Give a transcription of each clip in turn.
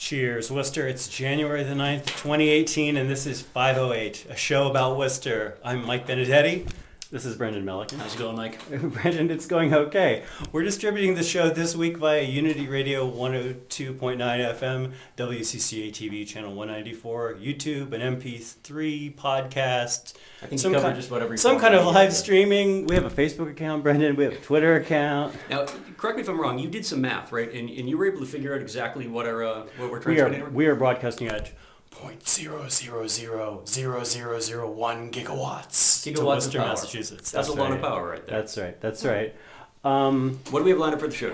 Cheers, Worcester. It's January the 9th, 2018, and this is 508, a show about Worcester. I'm Mike Benedetti. This is Brendan Milliken. How's it going, Mike? Brendan, it's going okay. We're distributing the show this week via Unity Radio 102.9 FM, WCCA TV channel 194, YouTube, an MP3 podcast. I think you covered just whatever you some kind of live streaming. We have a Facebook account, Brendan. We have a Twitter account. Now, correct me if I'm wrong. You did some math, right? And you were able to figure out exactly what we're transmitting. We are broadcasting at 0.0000001 gigawatts to Worcester, Massachusetts. That's a lot of power right there. That's right. What do we have lined up for the show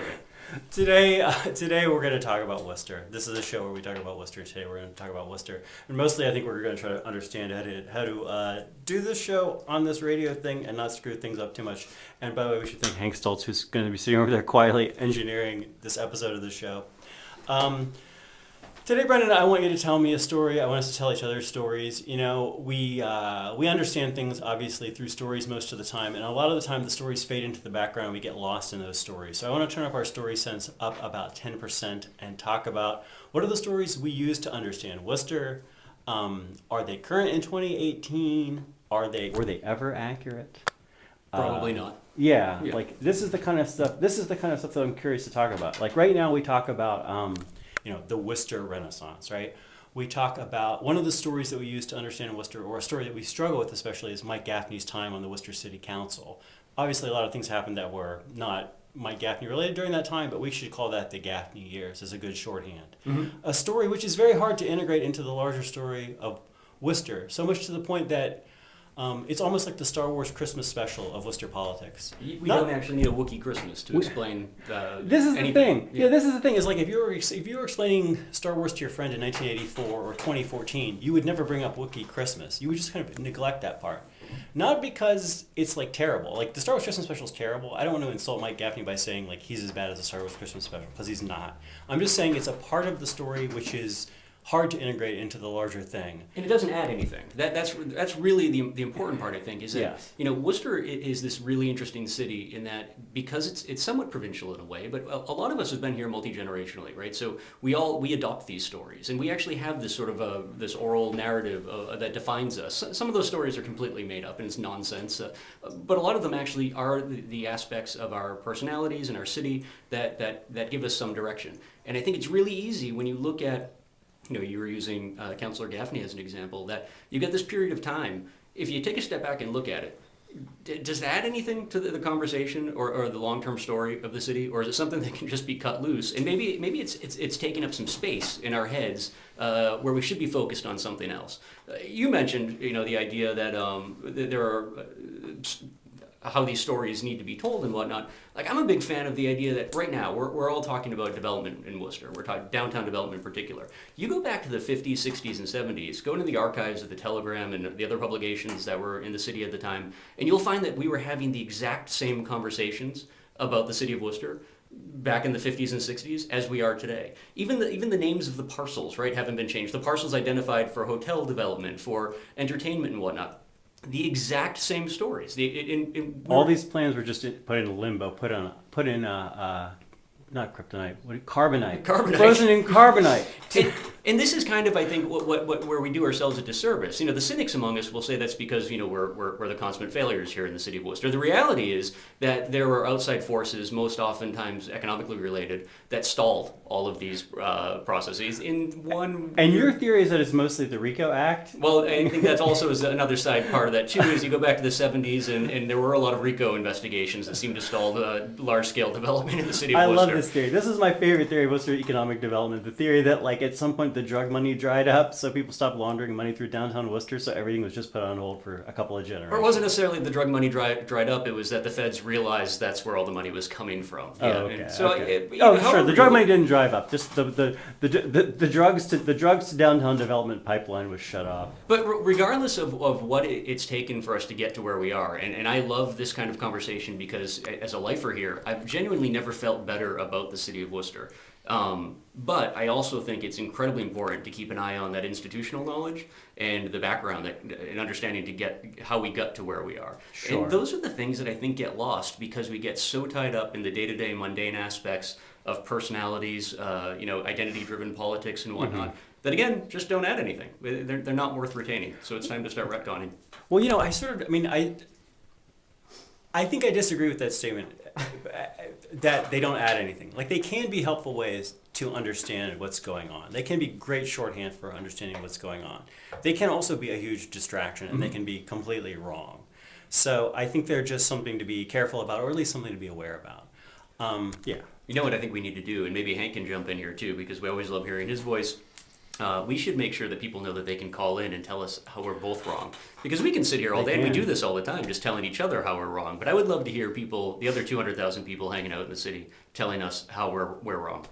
today? Today we're going to talk about Worcester. This is a show where we talk about Worcester. Today we're going to talk about Worcester. And mostly I think we're going to try to understand how to do this show on this radio thing and not screw things up too much. And by the way, we should thank Hank Stoltz, who's going to be sitting over there quietly engineering this episode of the show. Today, Brendan, I want you to tell me a story. I want us to tell each other stories. You know, we understand things, obviously, through stories most of the time. And a lot of the time, the stories fade into the background. We get lost in those stories. So I want to turn up our story sense up about 10% and talk about what are the stories we use to understand Worcester. Are they current in 2018? Were they ever accurate? Probably not. Yeah, like this is the kind of stuff that I'm curious to talk about. Like right now, we talk about the Worcester Renaissance, right? We talk about one of the stories that we use to understand Worcester, or a story that we struggle with especially, is Mike Gaffney's time on the Worcester City Council. Obviously, a lot of things happened that were not Mike Gaffney related during that time, but we should call that the Gaffney years as a good shorthand. Mm-hmm. A story which is very hard to integrate into the larger story of Worcester, so much to the point that it's almost like the Star Wars Christmas special of Worcester politics. We don't actually need a Wookiee Christmas to explain this is anything. The thing. Yeah, this is the thing. Is like if you were explaining Star Wars to your friend in 1984 or 2014, you would never bring up Wookiee Christmas. You would just kind of neglect that part. Not because it's like terrible. Like the Star Wars Christmas special is terrible. I don't want to insult Mike Gaffney by saying like he's as bad as the Star Wars Christmas special, because he's not. I'm just saying it's a part of the story which is hard to integrate into the larger thing. And it doesn't add anything. That's really the important part, I think, is that yes. Worcester is this really interesting city in that because it's somewhat provincial in a way, but a lot of us have been here multi-generationally, right? So we adopt these stories, and we actually have this sort of this oral narrative that defines us. Some of those stories are completely made up and it's nonsense, but a lot of them actually are the aspects of our personalities and our city that give us some direction. And I think it's really easy when you look at you were using Councillor Gaffney as an example, that you get this period of time. If you take a step back and look at it, does that add anything to the conversation or the long-term story of the city, or is it something that can just be cut loose? And maybe it's taking up some space in our heads where we should be focused on something else. You mentioned the idea that there are how these stories need to be told and whatnot. Like, I'm a big fan of the idea that right now we're all talking about development in Worcester. We're talking downtown development in particular. You go back to the 50s, 60s, and 70s, go into the archives of the Telegram and the other publications that were in the city at the time, and you'll find that we were having the exact same conversations about the city of Worcester back in the 50s and 60s as we are today. Even the names of the parcels, right, haven't been changed. The parcels identified for hotel development, for entertainment and whatnot. The exact same stories. All these plans were just put in limbo, put in not kryptonite, carbonite. Frozen in carbonite. And this is kind of, I think, where we do ourselves a disservice. The cynics among us will say that's because we're the consummate failures here in the city of Worcester. The reality is that there are outside forces, most oftentimes economically related, that stalled all of these processes in one. And your theory is that it's mostly the RICO Act? Well, I think that's also is another side part of that too. Is you go back to the 70s, and there were a lot of RICO investigations that seemed to stall the large-scale development in the city of Worcester. I love this theory. This is my favorite theory of Worcester economic development. The theory that, like, at some point the drug money dried up, so people stopped laundering money through downtown Worcester, so everything was just put on hold for a couple of generations. Or it wasn't necessarily the drug money dried up, it was that the feds realized that's where all the money was coming from. Yeah, okay. Sure. The drug money didn't drive up. Just the drugs to downtown development pipeline was shut off. But regardless of what it's taken for us to get to where we are, and I love this kind of conversation because as a lifer here, I've genuinely never felt better about the city of Worcester. But I also think it's incredibly important to keep an eye on that institutional knowledge and the background and understanding to get how we got to where we are. Sure. And those are the things that I think get lost because we get so tied up in the day-to-day mundane aspects of personalities, identity-driven politics and whatnot, that again, just don't add anything. They're not worth retaining. So it's time to start retconning. Well, I think I disagree with that statement that they don't add anything. Like, they can be helpful ways to understand what's going on. They can be great shorthand for understanding what's going on. They can also be a huge distraction, and they can be completely wrong. So I think they're just something to be careful about, or at least something to be aware about. Yeah. You know what I think we need to do, and maybe Hank can jump in here too, because we always love hearing his voice. We should make sure that people know that they can call in and tell us how we're both wrong. Because we can sit here all day, and we do this all the time, just telling each other how we're wrong. But I would love to hear people, the other 200,000 people hanging out in the city, telling us how we're wrong.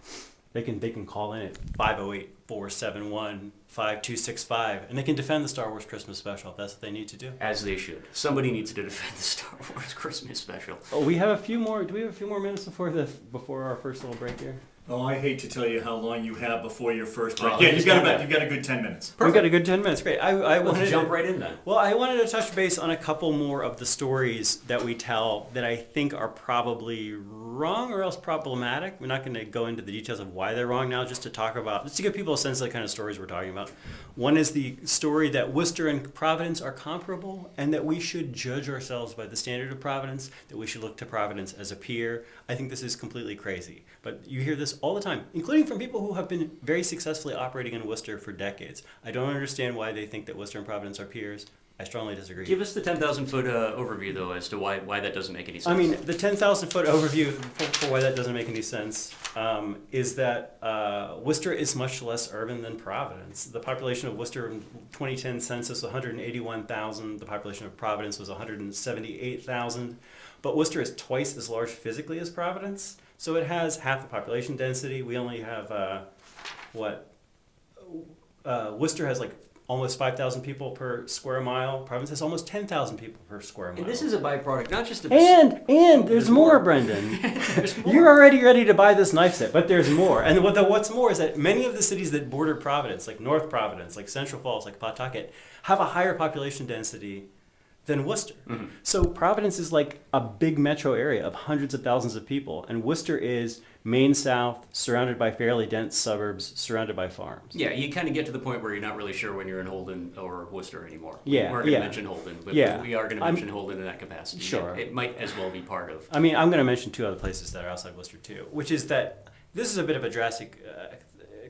They can call in at 508-471-5265, and they can defend the Star Wars Christmas special if that's what they need to do. As they should. Somebody needs to defend the Star Wars Christmas special. Oh, we have a few more. Do we have a few more minutes before our first little break here? Oh, I hate to tell you how long you have before your first break. Oh, Yeah, you've got a good 10 minutes. Perfect. We've got a good 10 minutes. Great. I wanted Let's jump to, right in then. Well, I wanted to touch base on a couple more of the stories that we tell that I think are probably wrong or else problematic. We're not going to go into the details of why they're wrong now, just to give people a sense of the kind of stories we're talking about. One is the story that Worcester and Providence are comparable, and that we should judge ourselves by the standard of Providence, that we should look to Providence as a peer. I think this is completely crazy. But you hear this all the time, including from people who have been very successfully operating in Worcester for decades. I don't understand why they think that Worcester and Providence are peers. I strongly disagree. Give us the 10,000-foot overview, though, as to why that doesn't make any sense. I mean, the 10,000-foot overview for why that doesn't make any sense is that Worcester is much less urban than Providence. The population of Worcester in 2010 census was 181,000. The population of Providence was 178,000. But Worcester is twice as large physically as Providence. So it has half the population density. We only have, Worcester has like almost 5,000 people per square mile. Providence has almost 10,000 people per square mile. And this is a byproduct, not just of... And there's more, Brendan. There's more. You're already ready to buy this knife set, but there's more. And what's more is that many of the cities that border Providence, like North Providence, like Central Falls, like Pawtucket, have a higher population density than Worcester. Mm-hmm. So Providence is like a big metro area of hundreds of thousands of people, and Worcester is Maine South, surrounded by fairly dense suburbs, surrounded by farms. Yeah, you kind of get to the point where you're not really sure when you're in Holden or Worcester anymore. Yeah, we weren't going to mention Holden, but we are going to mention Holden in that capacity. Sure. It might as well be part of... I mean, I'm going to mention two other places that are outside Worcester too, which is that this is a bit of a drastic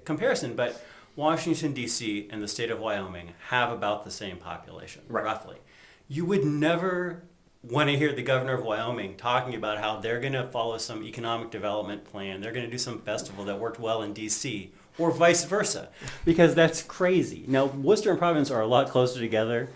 comparison, but Washington, D.C. and the state of Wyoming have about the same population, roughly. You would never want to hear the governor of Wyoming talking about how they're going to follow some economic development plan. They're going to do some festival that worked well in D.C. or vice versa, because that's crazy. Now, Worcester and Providence are a lot closer together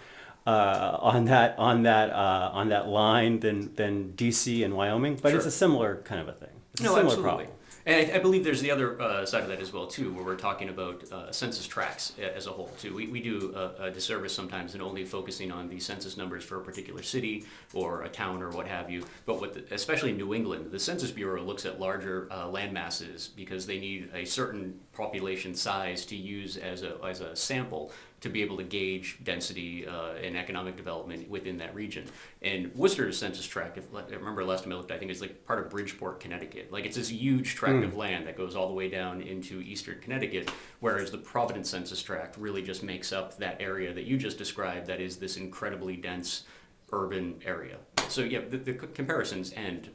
on that line than D.C. and Wyoming, but It's a similar kind of a thing. It's a similar absolutely. problem. And I believe there's the other side of that as well, too, where we're talking about census tracts as a whole, too. We do a disservice sometimes in only focusing on the census numbers for a particular city or a town or what have you. But especially in New England, the Census Bureau looks at larger land masses because they need a certain population size to use as a sample to be able to gauge density and economic development within that region. And Worcester's census tract, if I remember last time I looked, I think it's like part of Bridgeport, Connecticut. Like, it's this huge tract of land that goes all the way down into eastern Connecticut, whereas the Providence census tract really just makes up that area that you just described, that is this incredibly dense urban area. So yeah, the comparisons end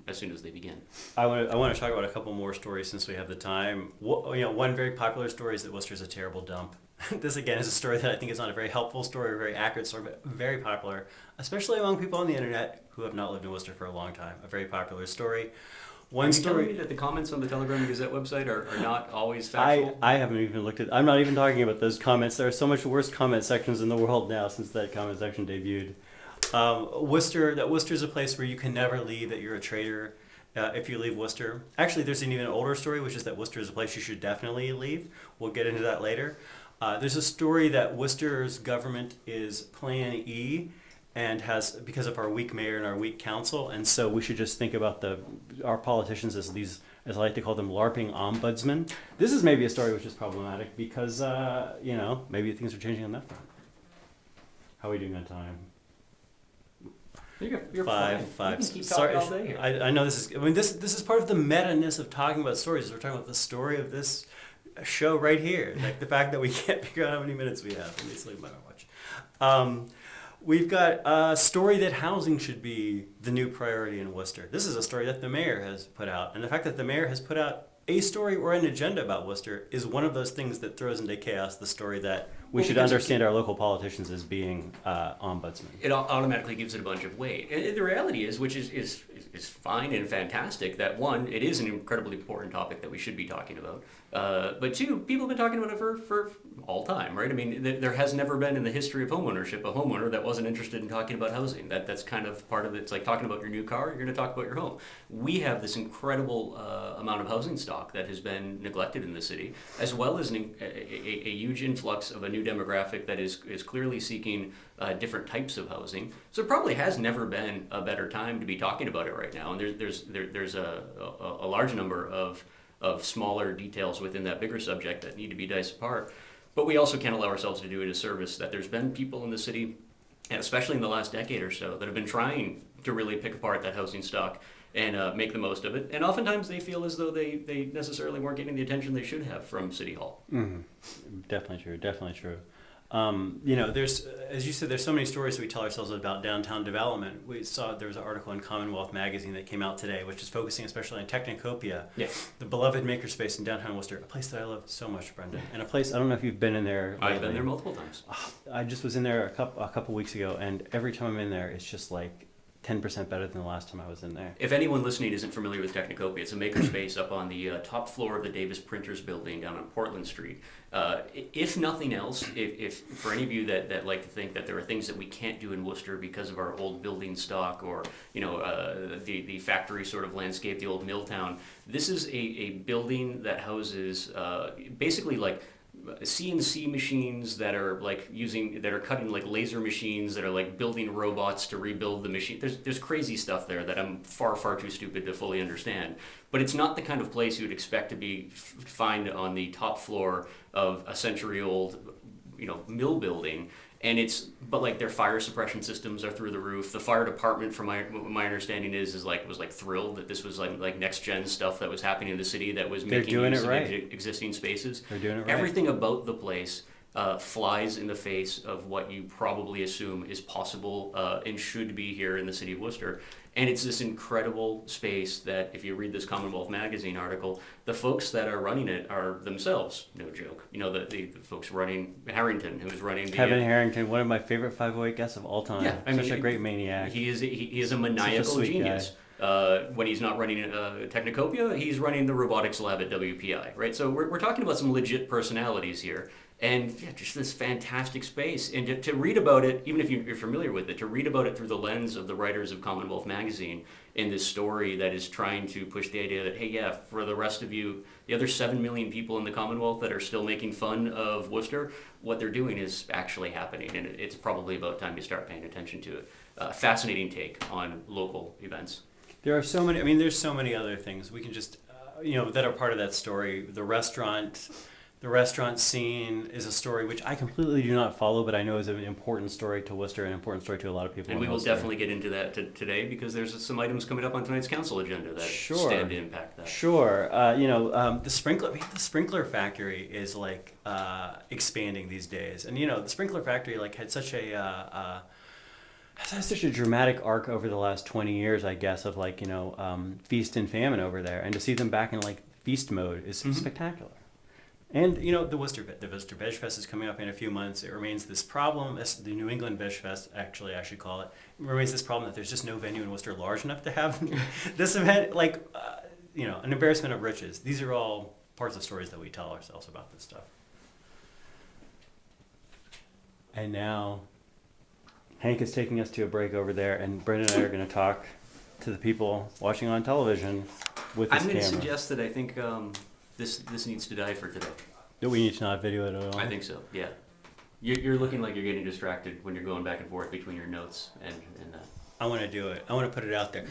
as soon as they begin. I want to talk about a couple more stories since we have the time. One very popular story is that Worcester's a terrible dump. This, again, is a story that I think is not a very helpful story or a very accurate story, but very popular, especially among people on the internet who have not lived in Worcester for a long time. A very popular story. Are you telling me that the comments on the Telegram and Gazette website are not always factual? I haven't even looked at... I'm not even talking about those comments. There are so much worse comment sections in the world now since that comment section debuted. Worcester is a place where you can never leave, that you're a traitor if you leave Worcester. Actually, there's an even older story, which is that Worcester is a place you should definitely leave. We'll get into that later. There's a story that Worcester's government is Plan E and has, because of our weak mayor and our weak council, and so we should just think about our politicians as these, as I like to call them, LARPing ombudsmen. This is maybe a story which is problematic because, maybe things are changing on that front. How are we doing on time? You're five. fine. You can keep Sorry, talking all day here. I know this is. I mean, this is part of the meta-ness of talking about stories. We're talking about the story of this show right here. Like the fact that we can't figure out how many minutes we have. Let me sleep my watch. We've got a story that housing should be the new priority in Worcester. This is a story that the mayor has put out, and the fact that the mayor has put out a story or an agenda about Worcester is one of those things that throws into chaos the story that we should understand our local politicians as being ombudsmen. It automatically gives it a bunch of weight. And the reality is, which is fine and fantastic, that one, it is an incredibly important topic that we should be talking about. But two, people have been talking about it for all time, right? I mean, there has never been in the history of homeownership a homeowner that wasn't interested in talking about housing. That's kind of part of it. It's like talking about your new car, you're going to talk about your home. We have this incredible amount of housing stock that has been neglected in the city, as well as a huge influx of a new demographic that is clearly seeking different types of housing. So it probably has never been a better time to be talking about it right now. And there's a large number of smaller details within that bigger subject that need to be diced apart. But we also can't allow ourselves to do it a service that there's been people in the city, and especially in the last decade or so, that have been trying to really pick apart that housing stock and make the most of it. And oftentimes they feel as though they necessarily weren't getting the attention they should have from City Hall. Mm-hmm. Definitely true. Definitely true. There's, as you said, there's so many stories that we tell ourselves about downtown development. We saw there was an article in Commonwealth magazine that came out today, which is focusing especially on Technocopia, the beloved makerspace in downtown Worcester, a place that I love so much, Brendan, and a place I don't know if you've been in there. Lately. I've been there multiple times. I just was in there a couple weeks ago, and every time I'm in there, it's just like 10% better than the last time I was in there. If anyone listening isn't familiar with Technocopia, it's a makerspace up on the top floor of the Davis Printers building down on Portland Street. If nothing else, if for any of you that like to think that there are things that we can't do in Worcester because of our old building stock or the factory sort of landscape, the old mill town, this is a building that houses basically like CNC machines that are cutting like laser machines that are like building robots to rebuild the machine. There's crazy stuff there that I'm far too stupid to fully understand. But it's not the kind of place you would expect to find on the top floor of a century-old, mill building. And but like their fire suppression systems are through the roof. The fire department, from my understanding, was thrilled that this was like next gen stuff that was happening in the city that was making use of existing spaces. They're doing it right. Everything about the place flies in the face of what you probably assume is possible and should be here in the city of Worcester. And it's this incredible space that, if you read this Commonwealth magazine article, the folks that are running it are themselves no joke. The folks running Harrington, who's running Kevin Harrington, one of my favorite 508 guests of all time. Yeah, Such a great maniac. He is a maniacal genius. When he's not running Technocopia, he's running the robotics lab at WPI, right? So we're talking about some legit personalities here. And just this fantastic space. And to read about it, even if you're familiar with it, to read about it through the lens of the writers of Commonwealth magazine in this story that is trying to push the idea that, hey, yeah, for the rest of you, the other 7 million people in the Commonwealth that are still making fun of Worcester, what they're doing is actually happening. And it's probably about time you start paying attention to it. Fascinating take on local events. There are so many, there's so many other things we can just, that are part of that story. The restaurant scene is a story which I completely do not follow, but I know is an important story to Worcester, an important story to a lot of people. And we will definitely get into that today because there's some items coming up on tonight's council agenda that stand to impact that. Sure. The sprinkler factory is like expanding these days, and the sprinkler factory had such a has such a dramatic arc over the last 20 years, I guess, of feast and famine over there, and to see them back in feast mode is spectacular. And, the Worcester Veg Fest is coming up in a few months. It remains this problem, the New England Veg Fest, actually, I should call it. It remains this problem that there's just no venue in Worcester large enough to have this event, an embarrassment of riches. These are all parts of stories that we tell ourselves about this stuff. And now, Hank is taking us to a break over there, and Brendan and I are going to talk to the people watching on television with this camera. I'm going to suggest that I think... This needs to die for today. Do we need to not video it at all? I think so, yeah. You're looking like you're getting distracted when you're going back and forth between your notes and that. I want to do it. I want to put it out there.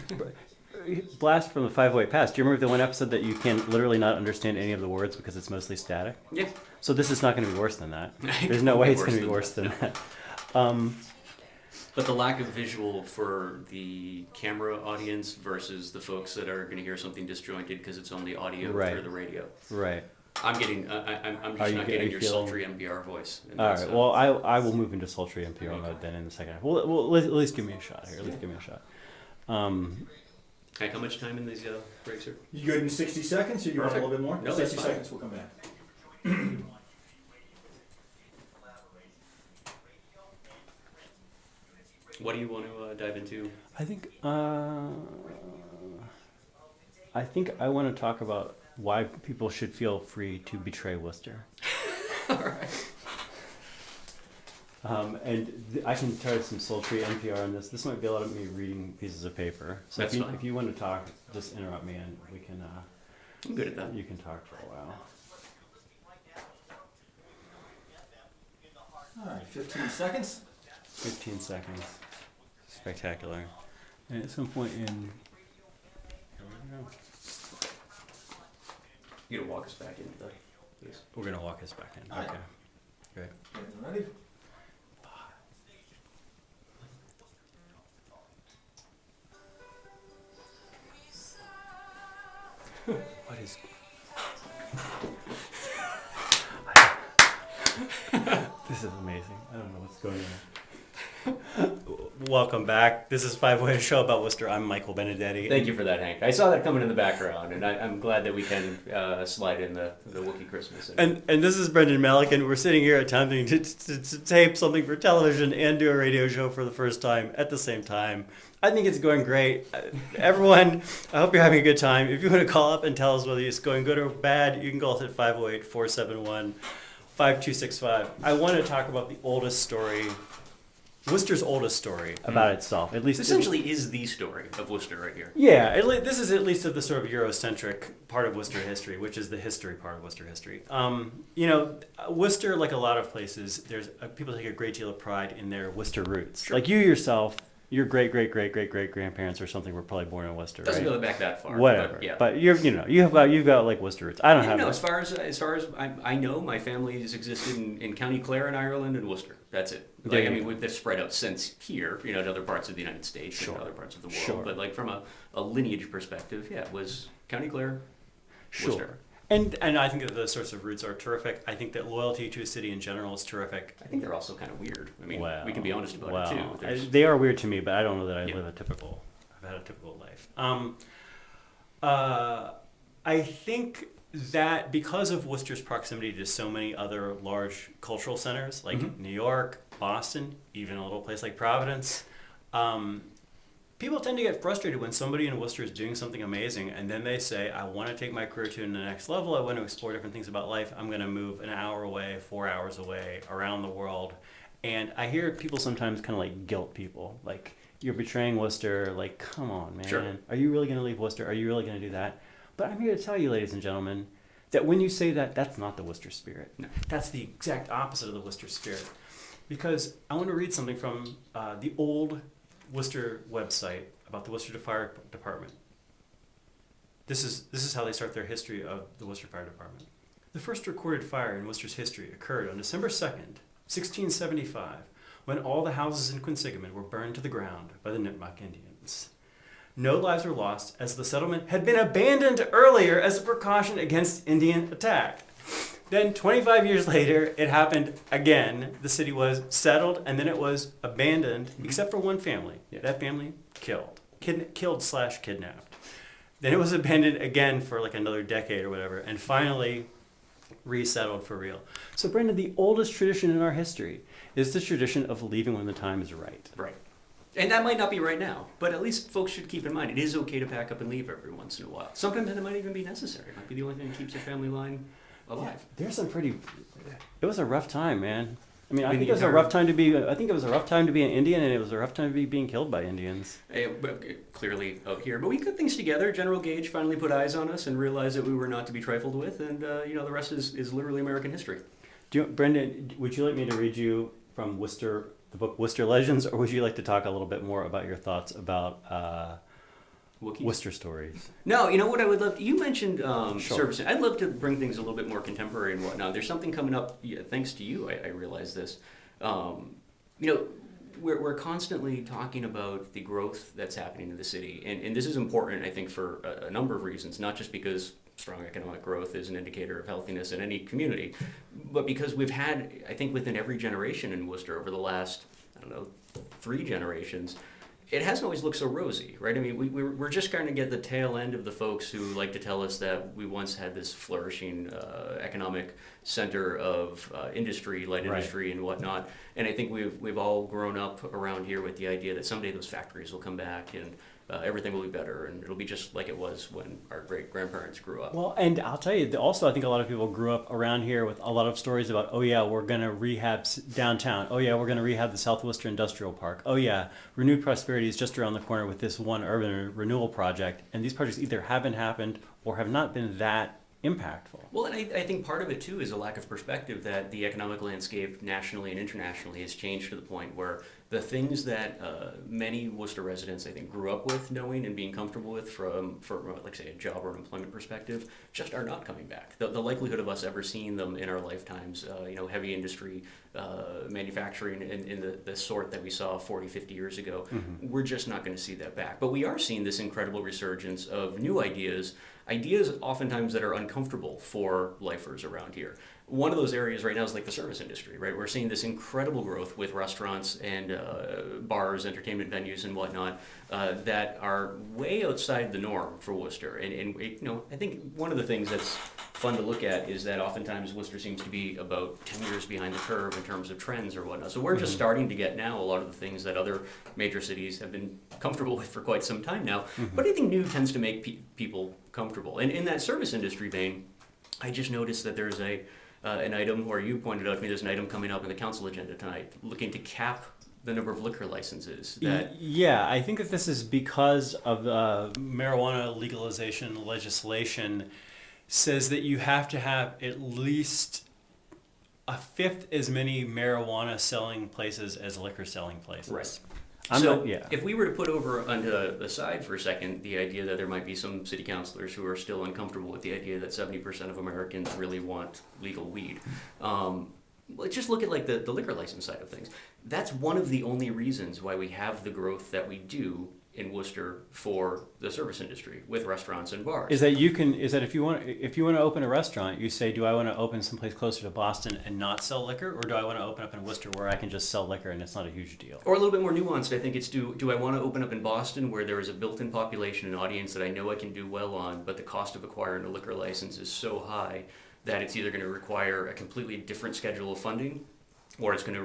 Blast from the 508 past. Do you remember the one episode that you can literally not understand any of the words because it's mostly static? Yeah. So this is not going to be worse than that. There's no way it's going to be worse than that. But the lack of visual for the camera audience versus the folks that are going to hear something disjointed because it's only audio Right. through the radio. Right. I'm just not getting your sultry NPR voice. All right. Well, I will move into sultry NPR mode then in the second half. Well, at least give me a shot here. At least give me a shot. How much time in these breaks are? You good in 60 seconds, or you want a Perfect. little bit more? No, 60 that's fine. seconds, we'll come back. What do you want to dive into? I think I want to talk about why people should feel free to betray Worcester. All right. I can try some sultry NPR on this. This might be a lot of me reading pieces of paper. So That's fine. if you want to talk, just interrupt me and we can. I'm good at that. You can talk for a while. All right, 15 seconds. 15 seconds. Spectacular. And at some point in. Here we go. You gonna walk us back into that, please? We're gonna walk us back in. All right. Okay. Great. Getting ready. What is? This is amazing. I don't know what's going on. Welcome back. This is Five Way to Show about Worcester. I'm Michael Benedetti. Thank you for that, Hank. I saw that coming in the background, and I'm glad that we can slide in the Wookiee Christmas. And this is Brendan Malick, and we're sitting here attempting to tape something for television and do a radio show for the first time at the same time. I think it's going great. Everyone, I hope you're having a good time. If you want to call up and tell us whether it's going good or bad, you can call us at 508-471-5265. I want to talk about the oldest story, Worcester's oldest story about itself. At least This essentially is the story of Worcester right here. yeah, this is at least of the sort of Eurocentric part of Worcester history, which is the history part of Worcester history. Worcester, like a lot of places, there's people take a great deal of pride in their Worcester roots. Sure. Like you yourself, your great-great-great-great-great-grandparents or something were probably born in Worcester, Doesn't right? go back that far. Whatever. But, yeah. But you've got like Worcester roots. I don't have. No, as far as I know, my family has existed in County Clare in Ireland and Worcester. That's it. Like, Yeah. I mean, they've spread out since here, to other parts of the United States Sure. and other parts of the world. Sure. But like from a lineage perspective, yeah, it was County Clare, Sure. Worcester. And I think that those sorts of roots are terrific. I think that loyalty to a city in general is terrific. I think they're also kind of weird. I mean, Well, we can be honest about it too. They are weird to me, but I don't know that I've Yeah. had a typical life. I think that because of Worcester's proximity to so many other large cultural centers, like New York, Boston, even a little place like Providence, people tend to get frustrated when somebody in Worcester is doing something amazing and then they say, I want to take my career to the next level. I want to explore different things about life. I'm going to move an hour away, 4 hours away, around the world. And I hear people sometimes kind of like guilt people. Like, you're betraying Worcester. Like, come on, man. Sure. Are you really going to leave Worcester? Are you really going to do that? But I'm here to tell you, ladies and gentlemen, that when you say that, that's not the Worcester spirit. No. That's the exact opposite of the Worcester spirit. Because I want to read something from the old Worcester website about the Worcester Fire Department. This is how they start their history of the Worcester Fire Department. The first recorded fire in Worcester's history occurred on December 2nd, 1675, when all the houses in Quinsigamond were burned to the ground by the Nipmuc Indians. No lives were lost as the settlement had been abandoned earlier as a precaution against Indian attack. Then 25 years later, it happened again. The city was settled and then it was abandoned, except for one family. Yeah. That family killed/kidnapped. Then it was abandoned again for like another decade or whatever, and finally resettled for real. So Brendan, the oldest tradition in our history is the tradition of leaving when the time is right. Right. And that might not be right now, but at least folks should keep in mind it is okay to pack up and leave every once in a while. Sometimes it might even be necessary. It might be the only thing that keeps your family line alive. There's some pretty. It was a rough time, man. I mean, I I mean, think the it was a entire- rough time to be. I think it was a rough time to be an Indian, and it was a rough time to be being killed by Indians. Clearly out here, but we put things together. General Gage finally put eyes on us and realized that we were not to be trifled with, and the rest is literally American history. Brendan, would you like me to read you from Worcester, the book Worcester Legends, or would you like to talk a little bit more about your thoughts about Wookiees? Worcester stories? No, you know what I would love. You mentioned Sure. servicing. I'd love to bring things a little bit more contemporary and whatnot. There's something coming up. Thanks to you, I realize this. we're constantly talking about the growth that's happening in the city, and this is important, I think, for a number of reasons, not just because strong economic growth is an indicator of healthiness in any community, but because we've had, I think, within every generation in Worcester over the last, I don't know, 3 generations, it hasn't always looked so rosy, right? I mean, we're just starting to get the tail end of the folks who like to tell us that we once had this flourishing economic center of industry, light industry, and whatnot. And I think we've all grown up around here with the idea that someday those factories will come back and everything will be better, and it'll be just like it was when our great-grandparents grew up. Well, and I'll tell you, also, I think a lot of people grew up around here with a lot of stories about, oh yeah, we're going to rehab downtown. Oh yeah, we're going to rehab the South Worcester Industrial Park. Oh yeah, Renewed Prosperity is just around the corner with this one urban renewal project. And these projects either haven't happened or have not been that impactful. Well, and I think part of it too is a lack of perspective that the economic landscape nationally and internationally has changed to the point where the things that many Worcester residents, I think, grew up with knowing and being comfortable with from like, say, a job or an employment perspective, just are not coming back. The likelihood of us ever seeing them in our lifetimes, heavy industry, manufacturing in the sort that we saw 40, 50 years ago, we're just not going to see that back. But we are seeing this incredible resurgence of new ideas oftentimes that are uncomfortable for lifers around here. One of those areas right now is like the service industry, right? We're seeing this incredible growth with restaurants and bars, entertainment venues, and whatnot that are way outside the norm for Worcester. And I think one of the things that's fun to look at is that oftentimes Worcester seems to be about 10 years behind the curve in terms of trends or whatnot. So we're just starting to get now a lot of the things that other major cities have been comfortable with for quite some time now. But anything new tends to make people comfortable. And in that service industry vein, I just noticed that there's an item, or you pointed out to me, there's an item coming up in the council agenda tonight looking to cap the number of liquor licenses. Yeah, I think that this is because of marijuana legalization legislation says that you have to have at least a fifth as many marijuana selling places as liquor selling places. Right. So if we were to put over onto the side for a second the idea that there might be some city councilors who are still uncomfortable with the idea that 70% of Americans really want legal weed, let's just look at like the liquor license side of things. That's one of the only reasons why we have the growth that we do in Worcester for the service industry with restaurants and bars. Is that if you want to open a restaurant, you say, do I want to open someplace closer to Boston and not sell liquor, or do I want to open up in Worcester where I can just sell liquor and it's not a huge deal? Or a little bit more nuanced, I think it's do I want to open up in Boston where there is a built-in population and audience that I know I can do well on, but the cost of acquiring a liquor license is so high that it's either going to require a completely different schedule of funding, or it's going to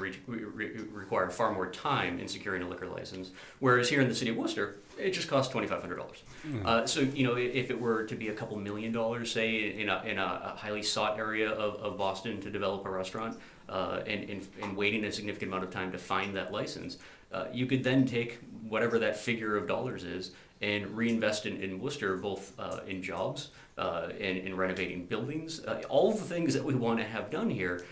require far more time in securing a liquor license. Whereas here in the city of Worcester, it just costs $2,500. So if it were to be a couple $1 million, say, in a highly sought area of Boston to develop a restaurant, and waiting a significant amount of time to find that license, you could then take whatever that figure of dollars is and reinvest in Worcester, both in jobs and in renovating buildings, all of the things that we want to have done here.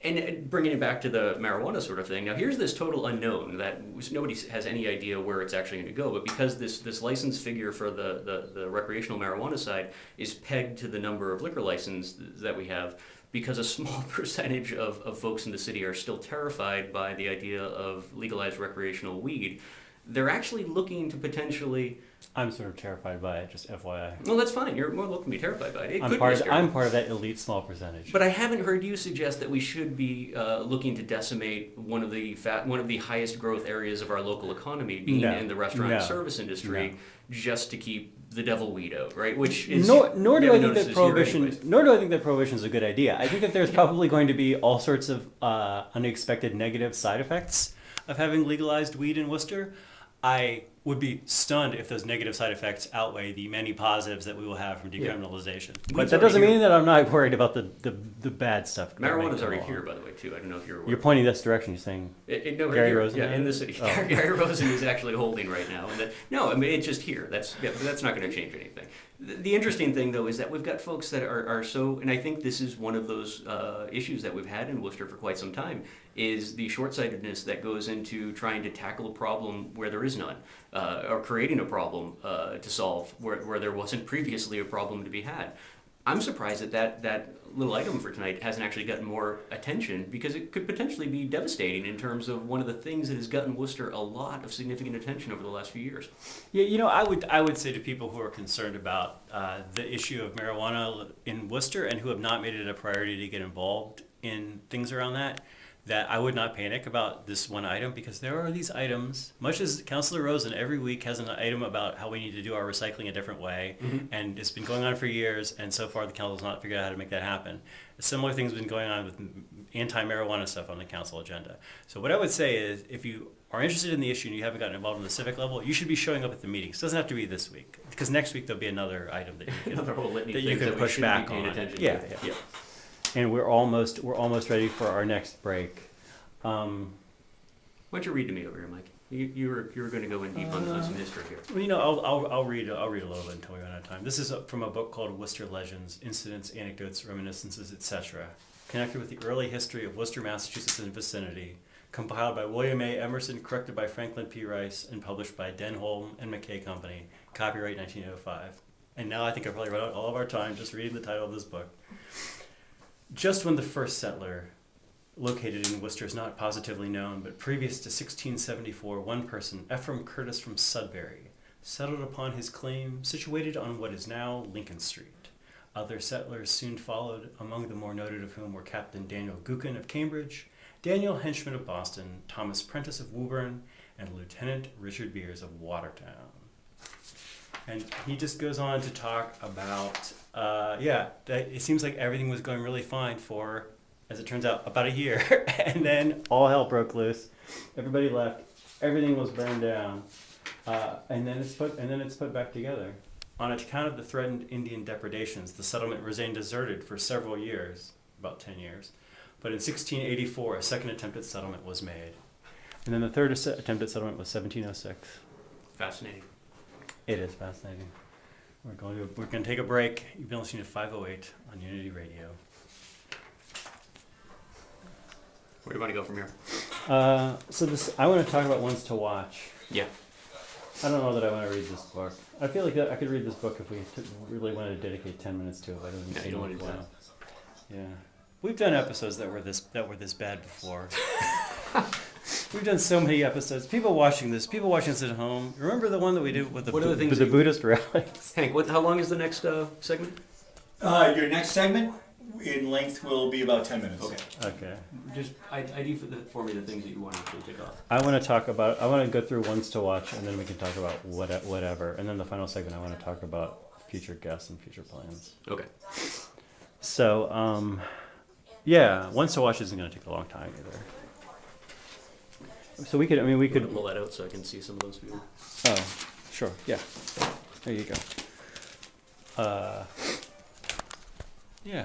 And bringing it back to the marijuana sort of thing, now here's this total unknown that nobody has any idea where it's actually going to go, but because this license figure for the recreational marijuana side is pegged to the number of liquor licenses that we have, because a small percentage of folks in the city are still terrified by the idea of legalized recreational weed, they're actually looking to potentially... I'm sort of terrified by it, just FYI. Well, that's fine. You're more welcome to be terrified by it. I'm part of that elite small percentage. But I haven't heard you suggest that we should be looking to decimate one of the highest growth areas of our local economy, being in the restaurant and service industry, just to keep the devil weed out, right? Which is nor do I think that prohibition is a good idea. I think that there's probably going to be all sorts of unexpected negative side effects of having legalized weed in Worcester. I would be stunned if those negative side effects outweigh the many positives that we will have from decriminalization. But that doesn't mean that I'm not worried about the bad stuff. Marijuana's already here, by the way, too. I don't know if you're aware. You're pointing this direction. You're saying Gary Rosen? Yeah, in the city. Oh. Gary Rosen is actually holding right now. And it's just here. That's not going to change anything. The interesting thing, though, is that we've got folks that are so, and I think this is one of those issues that we've had in Worcester for quite some time, is the short-sightedness that goes into trying to tackle a problem where there is none, or creating a problem to solve where there wasn't previously a problem to be had. I'm surprised that little item for tonight hasn't actually gotten more attention, because it could potentially be devastating in terms of one of the things that has gotten Worcester a lot of significant attention over the last few years. Yeah, I would say to people who are concerned about the issue of marijuana in Worcester and who have not made it a priority to get involved in things around that I would not panic about this one item, because there are these items, much as Councilor Rosen every week has an item about how we need to do our recycling a different way, and it's been going on for years, and so far the council's not figured out how to make that happen. A similar thing's been going on with anti-marijuana stuff on the council agenda. So what I would say is, if you are interested in the issue and you haven't gotten involved on the civic level, you should be showing up at the meetings. It doesn't have to be this week, because next week there'll be another item that you can, Another whole litany that of you things can that we push shouldn't be back paying on. attention to. Yeah. And we're almost ready for our next break. Why don't you read to me over here, Mike? You were going to go in deep on some history here. Well, I'll read a little bit until we run out of time. This is from a book called Worcester Legends, Incidents, Anecdotes, Reminiscences, etc., connected with the early history of Worcester, Massachusetts and vicinity, compiled by William A. Emerson, corrected by Franklin P. Rice, and published by Denholm and McKay Company, copyright 1905. And now I think I've probably run out all of our time just reading the title of this book. Just when the first settler located in Worcester is not positively known, but previous to 1674, one person, Ephraim Curtis from Sudbury, settled upon his claim, situated on what is now Lincoln Street. Other settlers soon followed, among the more noted of whom were Captain Daniel Gookin of Cambridge, Daniel Henchman of Boston, Thomas Prentice of Woburn, and Lieutenant Richard Beers of Watertown. And he just goes on to talk about, that it seems like everything was going really fine for, as it turns out, about a year. And then all hell broke loose. Everybody left. Everything was burned down. And then it's put back together. On account of the threatened Indian depredations, the settlement remained deserted for several years, about 10 years. But in 1684, a second attempt at settlement was made. And then the third attempt at settlement was 1706. Fascinating. It is fascinating. We're going to take a break. You've been listening to 508 on Unity Radio. Where do you want to go from here? I want to talk about ones to watch. Yeah. I don't know that I want to read this book. I feel like I could read this book if we really wanted to dedicate 10 minutes to it. No, you don't want to do that. Yeah. We've done episodes that were this bad before. We've done so many episodes. People watching this at home. Remember the one that we did with the Buddhist rallies? Hank, how long is the next segment? Your next segment in length will be about 10 minutes. Okay. Just ID for me the things that you want to actually take off. I want to go through ones to watch, and then we can talk about whatever. And then the final segment, I want to talk about future guests and future plans. Okay. So, ones to watch isn't going to take a long time either. So we could pull that out so I can see some of those people. Oh, sure. Yeah. There you go. Yeah.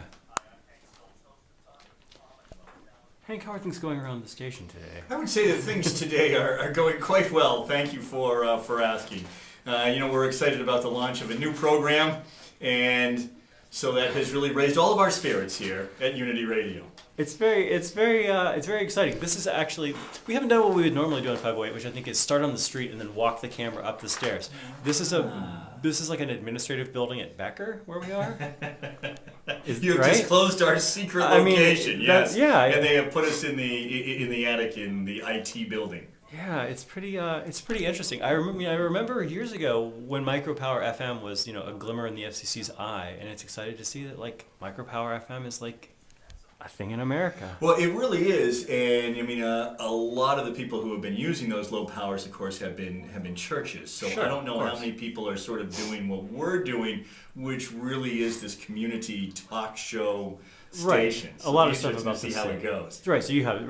Hank, how are things going around the station today? I would say that things today are going quite well. Thank you for asking. We're excited about the launch of a new program, and so that has really raised all of our spirits here at Unity Radio. It's very exciting. This is actually, we haven't done what we would normally do on 508, which I think is start on the street and then walk the camera up the stairs. This is like an administrative building at Becker, where we are. You've disclosed our secret location, yes. Yeah. And they have put us in the attic in the IT building. Yeah, it's pretty interesting. I remember years ago when Micropower FM was, a glimmer in the FCC's eye, and it's excited to see that Micropower FM is a thing in America. Well, it really is, and a lot of the people who have been using those low powers, of course, have been churches. So sure, I don't know how many people are sort of doing what we're doing, which really is this community talk show station. Right. So a lot of stuff about to see how it goes. Right. So you have the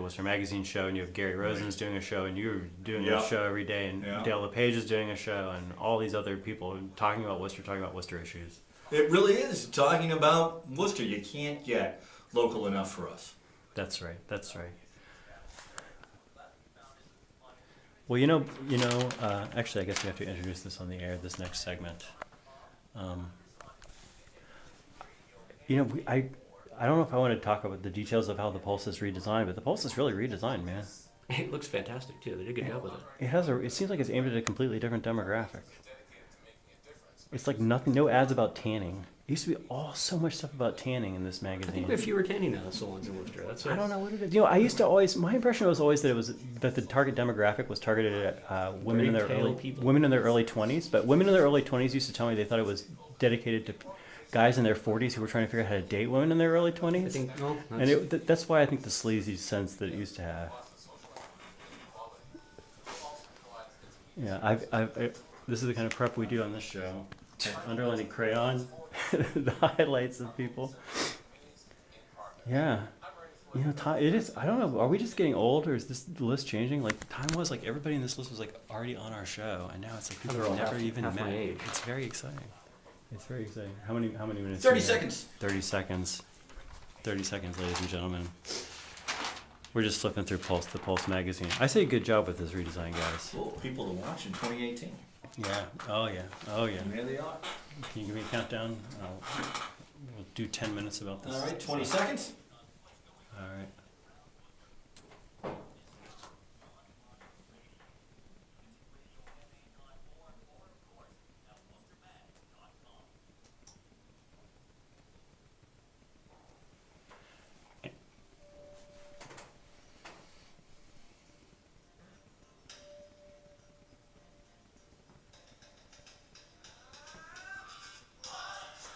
Worcester Magazine show, and you have Gary Rosen's doing a show, and you're doing a show every day, and Dale LePage is doing a show, and all these other people talking about Worcester issues. It really is talking about Worcester. You can't get local enough for us. That's right. Well, actually, I guess we have to introduce this on the air, this next segment. I don't know if I want to talk about the details of how the Pulse is redesigned, but the Pulse is really redesigned, man. It looks fantastic, too. They did a good job with it. It seems like it's aimed at a completely different demographic. It's like no ads about tanning. It used to be so much stuff about tanning in this I think magazine. we have fewer tanning salons in Worcester. That's I don't know what it is. You know, I used to always. My impression was always that the target demographic was targeted at women Very in their pale early people. women in their early 20s. But women in their early 20s used to tell me they thought it was dedicated to guys in their 40s who were trying to figure out how to date women in their early 20s. I think, no, And that's why I think the sleazy sense that it used to have. Yeah, this is the kind of prep we do on this show. Underlined in crayon, the highlights of people. Yeah. You know, time, it is, I don't know, are we just getting old or is this list changing? Like, time was like everybody in this list was like already on our show, and now it's like people They're all have never even half met. my age. It's very exciting. It's very exciting. How many minutes? 30 do we have? seconds. 30 seconds. 30 seconds, ladies and gentlemen. We're just flipping through the Pulse magazine. I say good job with this redesign, guys. Cool. People to watch in 2018. Yeah. Oh, yeah. Oh, yeah. And there they are. Can you give me a countdown? We'll do 10 minutes about this. All right, 20 seconds. All right.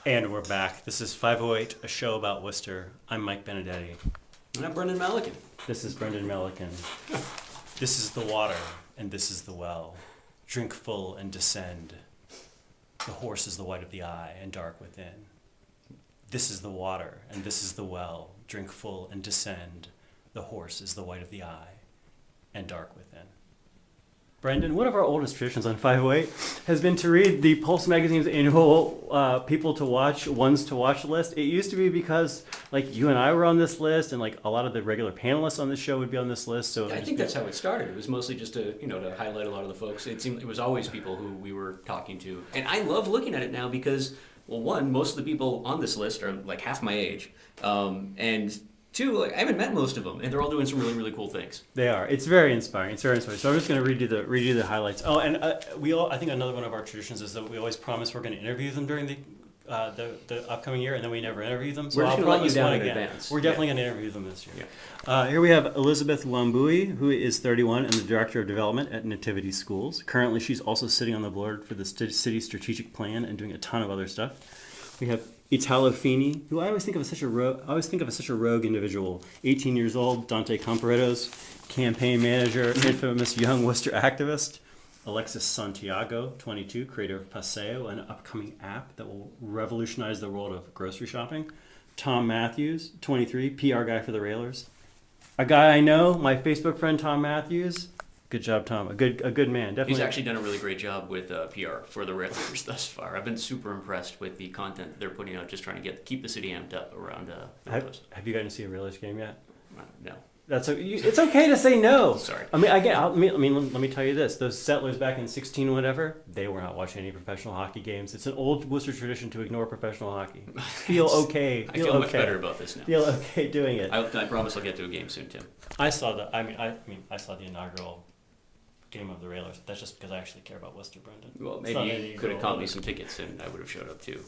And we're back. This is 508, a show about Worcester. I'm Mike Benedetti. And I'm Brendan Malikan. This is Brendan Melican. This is the water, and this is the well. Drink full and descend. The horse is the white of the eye and dark within. This is the water, and this is the well. Drink full and descend. The horse is the white of the eye and dark within. Brendan, one of our oldest traditions on 508 has been to read the Pulse magazine's annual people to watch, ones to watch list. It used to be because like you and I were on this list, and like a lot of the regular panelists on the show would be on this list. So I think that's how it started. It was mostly just to highlight a lot of the folks. It was always people who we were talking to, and I love looking at it now because, well, one, most of the people on this list are like half my age, and two, like, I haven't met most of them, and they're all doing some really, really cool things. They are. It's very inspiring. So I'm just going to read you the highlights. Oh, and I think another one of our traditions is that we always promise we're going to interview them during the upcoming year, and then we never interview them. So We're just I'll gonna let you promise down one in again. advance. We're definitely going to interview them this year. Yeah. Here we have Elizabeth Wambui, who is 31 and the Director of Development at Nativity Schools. Currently, she's also sitting on the board for the city strategic plan and doing a ton of other stuff. We have Italo Fini, who I always think of as such a rogue individual. 18 years old, Dante Comparetto's campaign manager, infamous young Worcester activist. Alexis Santiago, 22, creator of Paseo, an upcoming app that will revolutionize the world of grocery shopping. Tom Matthews, 23, PR guy for the Railers. A guy I know, my Facebook friend Tom Matthews. Good job, Tom. A good man. Definitely. He's actually done a really great job with PR for the Railers thus far. I've been super impressed with the content they're putting out, just trying to keep the city amped up around Have you gotten to see a Railers game yet? No. It's okay to say no. Sorry. I mean, let me tell you this: those settlers back in 16 whatever, they were not watching any professional hockey games. It's an old Worcester tradition to ignore professional hockey. Feel okay. I feel much better about this now. Feel okay doing it. I promise I'll get to a game soon, Tim. I saw the inaugural game of the Railers. That's just because I actually care about Worcester, Brendan. Well, maybe you could have caught me some tickets and I would have showed up too.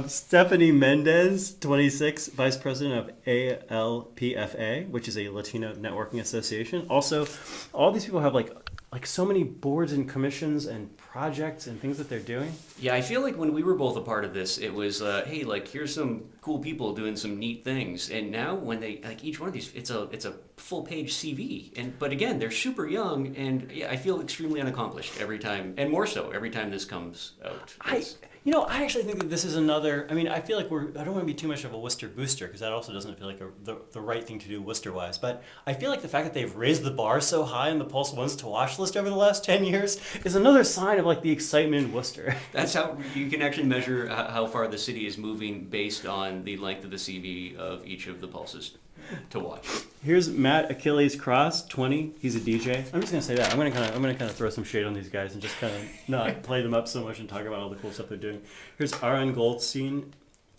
Stephanie Mendez, 26, Vice President of ALPFA, which is a Latino networking association. Also, all these people have like so many boards and commissions and projects and things that they're doing. Yeah, I feel like when we were both a part of this, it was, hey, like here's some cool people doing some neat things. And now when they, like each one of these, it's a full page CV. But again, they're super young, and yeah, I feel extremely unaccomplished every time, and more so every time this comes out. I actually think that this is another. I mean, I feel like I don't want to be too much of a Worcester booster because that also doesn't feel like the right thing to do Worcester-wise. But I feel like the fact that they've raised the bar so high in the Pulse Ones to Watch list over the last 10 years is another sign of like the excitement in Worcester. That's how you can actually measure how far the city is moving based on the length of the CV of each of the Pulses to watch. Here's Matt Achilles Cross, 20. He's a DJ. I'm just gonna say that. I'm gonna kind of throw some shade on these guys and just kind of not play them up so much and talk about all the cool stuff they're doing. Here's Aaron Goldstein,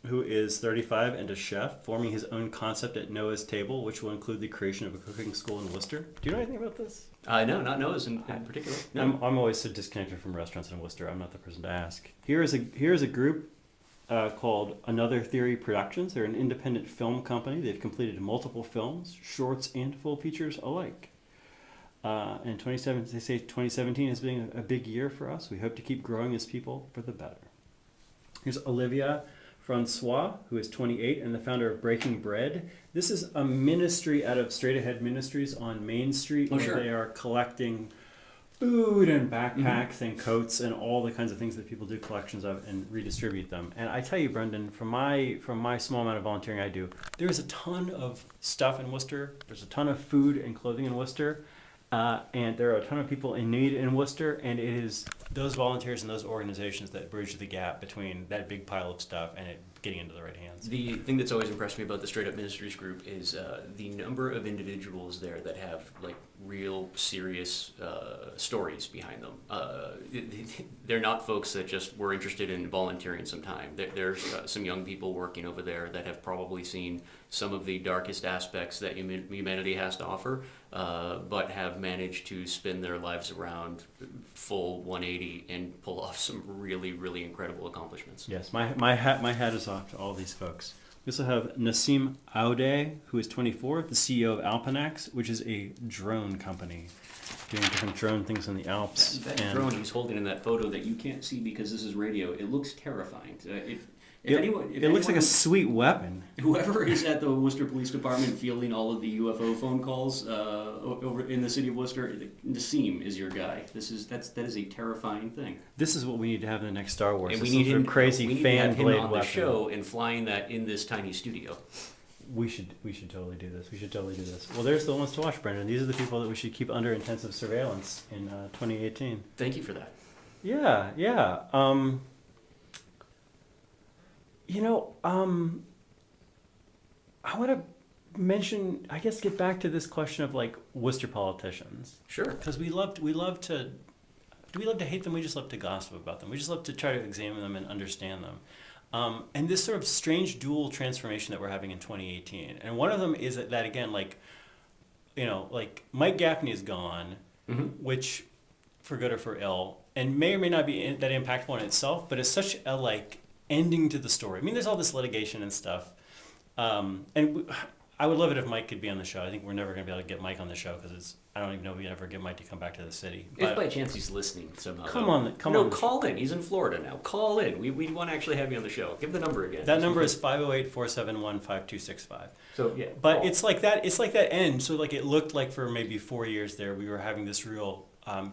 who is 35 and a chef, forming his own concept at Noah's Table, which will include the creation of a cooking school in Worcester. Do you know anything about this? No, not Noah's in particular. No. I'm always so disconnected from restaurants in Worcester. I'm not the person to ask. Here is a group called Another Theory Productions. They're an independent film company. They've completed multiple films, shorts and full features alike. And 2017, they say 2017 has been a big year for us. We hope to keep growing as people for the better. Here's Olivia Francois, who is 28 and the founder of Breaking Bread. This is a ministry out of Straight Ahead Ministries on Main Street, where sure. they are collecting food and backpacks and coats and all the kinds of things that people do collections of and redistribute them. And I tell you, Brendan, from my small amount of volunteering I do, there's a ton of stuff in Worcester. There's a ton of food and clothing in Worcester. And there are a ton of people in need in Worcester, and it is those volunteers and those organizations that bridge the gap between that big pile of stuff and it getting into the right hands. The thing that's always impressed me about the Straight Up Ministries group is the number of individuals there that have like real serious stories behind them. They're not folks that just were interested in volunteering some time. There's some young people working over there that have probably seen some of the darkest aspects that humanity has to offer, but have managed to spin their lives around full 180 and pull off some really, really incredible accomplishments. Yes, my hat is off to all these folks. We also have Nassim Aude, who is 24, the CEO of Alpinax, which is a drone company doing different drone things in the Alps. That drone he's holding in that photo that you can't see because this is radio, it looks terrifying. It looks like a sweet weapon. Whoever is at the Worcester Police Department fielding all of the UFO phone calls over in the city of Worcester, Nassim is your guy. That is a terrifying thing. This is what we need to have in the next Star Wars. And we need him crazy fan blade on weapon. the show and flying that in this tiny studio. We should totally do this. Well, there's the ones to watch, Brendan. These are the people that we should keep under intensive surveillance in 2018. Thank you for that. Yeah. I want to mention, I guess, get back to this question of like Worcester politicians. Sure. Because we love to hate them? We just love to gossip about them. We just love to try to examine them and understand them. And this sort of strange dual transformation that we're having in 2018. And one of them is that again, like Mike Gaffney is gone, which for good or for ill, and may or may not be that impactful in itself, but it's such a like ending to the story. I mean, there's all this litigation and stuff. I would love it if Mike could be on the show. I think we're never going to be able to get Mike on the show because I don't even know if we ever get Mike to come back to the city. If by chance he's listening somehow. Come on. Call in. He's in Florida now. Call in. We want to actually have you on the show. Give the number again. That number is 508-471-5265. So yeah. But it's like that end. So like it looked like for maybe 4 years there, we were having this real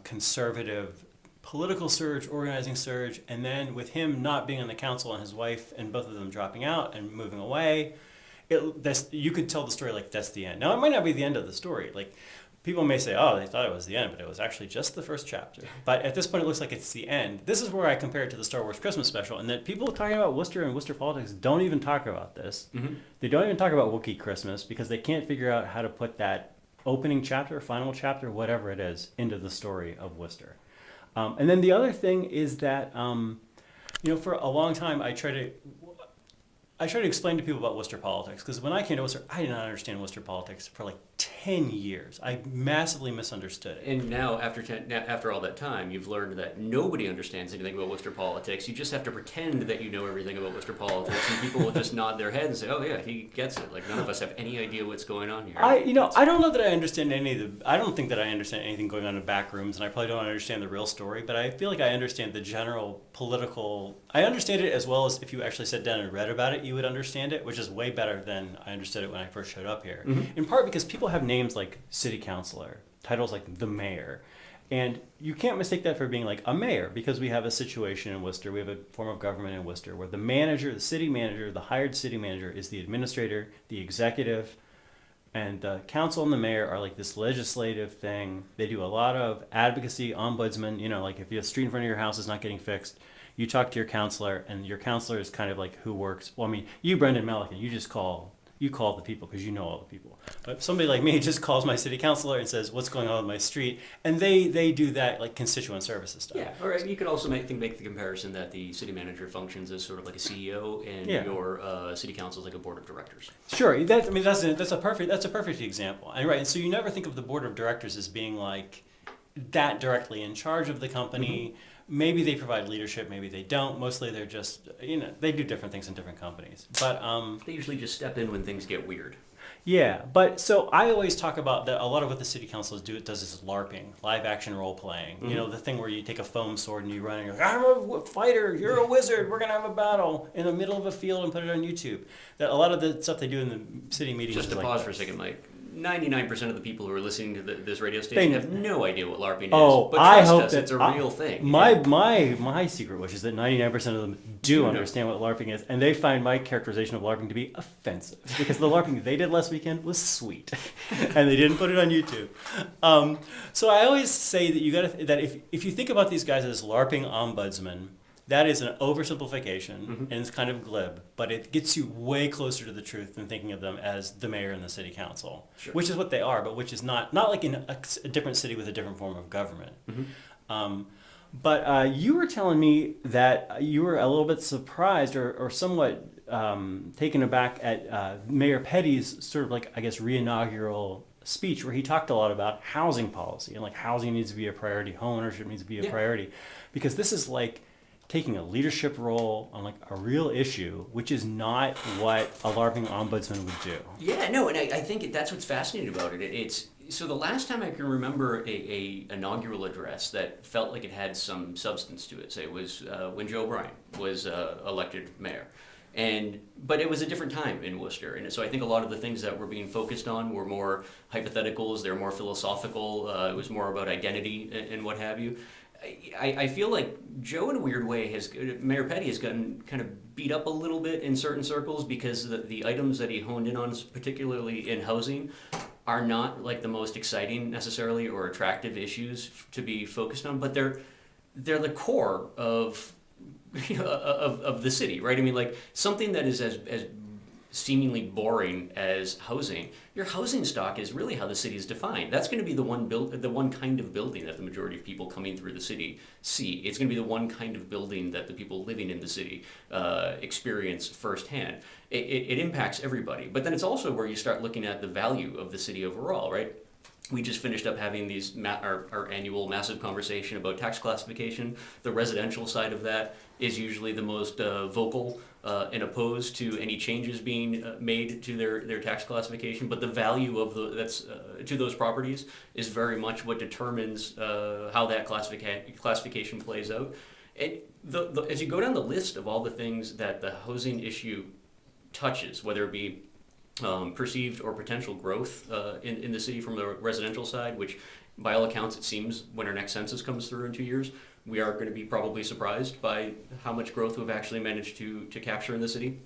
conservative political surge, organizing surge, and then with him not being on the council and his wife and both of them dropping out and moving away, you could tell the story like that's the end. Now it might not be the end of the story. Like people may say, oh, they thought it was the end, but it was actually just the first chapter. But at this point, it looks like it's the end. This is where I compare it to the Star Wars Christmas special, and that people talking about Worcester and Worcester politics don't even talk about this. Mm-hmm. They don't even talk about Wookiee Christmas because they can't figure out how to put that opening chapter, final chapter, whatever it is, into the story of Worcester. And then the other thing is that, for a long time, I try to explain to people about Worcester politics because when I came to Worcester, I did not understand Worcester politics for like 10 years. I massively misunderstood it. And now, after all that time, you've learned that nobody understands anything about Worcester politics. You just have to pretend that you know everything about Worcester politics, and people will just nod their head and say, "Oh yeah, he gets it." Like none of us have any idea what's going on here. I don't know that I understand I don't think that I understand anything going on in back rooms, and I probably don't understand the real story. But I feel like I understand the general political. I understand it as well as if you actually sat down and read about it, you would understand it, which is way better than I understood it when I first showed up here. Mm-hmm. In part because people have names like city councilor, titles like the mayor, and you can't mistake that for being like a mayor because we have a situation in Worcester, we have a form of government in Worcester where the city manager, the hired city manager is the administrator, the executive, and the council and the mayor are like this legislative thing. They do a lot of advocacy, ombudsman, like if a street in front of your house is not getting fixed, you talk to your counselor, and your counselor is kind of like who works. Well, I mean, you, Brendan Melican, you call the people because you know all the people. But somebody like me just calls my city councilor and says, what's going on with my street? And they do that like constituent services stuff. Yeah, or you could also make the comparison that the city manager functions as sort of like a CEO and your city council is like a board of directors. Sure, that's a perfect example. And right, so you never think of the board of directors as being like that directly in charge of the company. Mm-hmm. maybe they provide leadership, maybe they don't. Mostly they're just, they do different things in different companies. But They usually just step in when things get weird. yeah, but so I always talk about that. A lot of what the city council does is LARPing, live action role playing. Mm-hmm. The thing where you take a foam sword and you run and you're like, I'm a fighter, you're a wizard, we're gonna have a battle in the middle of a field and put it on YouTube. That a lot of the stuff they do in the city meetings. Just is to like pause for a this. second, Mike. 99% of the people who are listening to this radio station have no idea what LARPing is. Oh, But I trust hope us, that it's a real thing. My secret wish is that 99% of them do know. understand what LARPing is, and they find my characterization of LARPing to be offensive because the LARPing they did last weekend was sweet, and they didn't put it on YouTube. So I always say that that if you think about these guys as LARPing ombudsmen, that is an oversimplification and it's kind of glib, but it gets you way closer to the truth than thinking of them as the mayor and the city council, Sure. which is what they are, but which is not like in a different city with a different form of government. But you were telling me that you were a little bit surprised or somewhat taken aback at Mayor Petty's sort of like, I guess, re-inaugural speech where he talked a lot about housing policy and like housing needs to be a priority, home ownership needs to be a priority, because this is like taking a leadership role on like a real issue, which is not what a LARPing ombudsman would do. Yeah, no, and I think that's what's fascinating about it. It's so the last time I can remember a inaugural address that felt like it had some substance to it, say, was when Joe Bryan was elected mayor. But it was a different time in Worcester, and so I think a lot of the things that were being focused on were more hypotheticals, they were more philosophical, it was more about identity and what have you. I feel like Joe, in a weird way, Mayor Petty has gotten kind of beat up a little bit in certain circles because the items that he honed in on, particularly in housing, are not like the most exciting necessarily or attractive issues to be focused on, but they're the core of of the city, right? I mean, like something that is as seemingly boring as housing. Your housing stock is really how the city is defined. That's going to be the one kind of building that the majority of people coming through the city see. It's going to be the one kind of building that the people living in the city experience firsthand. It impacts everybody, but then it's also where you start looking at the value of the city overall, right? We just finished up having our annual massive conversation about tax classification. The residential side of that is usually the most vocal and opposed to any changes being made to their tax classification. But the value of to those properties is very much what determines how that classification plays out. And as you go down the list of all the things that the housing issue touches, whether it be perceived or potential growth in the city from the residential side, which by all accounts it seems when our next census comes through in 2 years, we are going to be probably surprised by how much growth we've actually managed to capture in the city,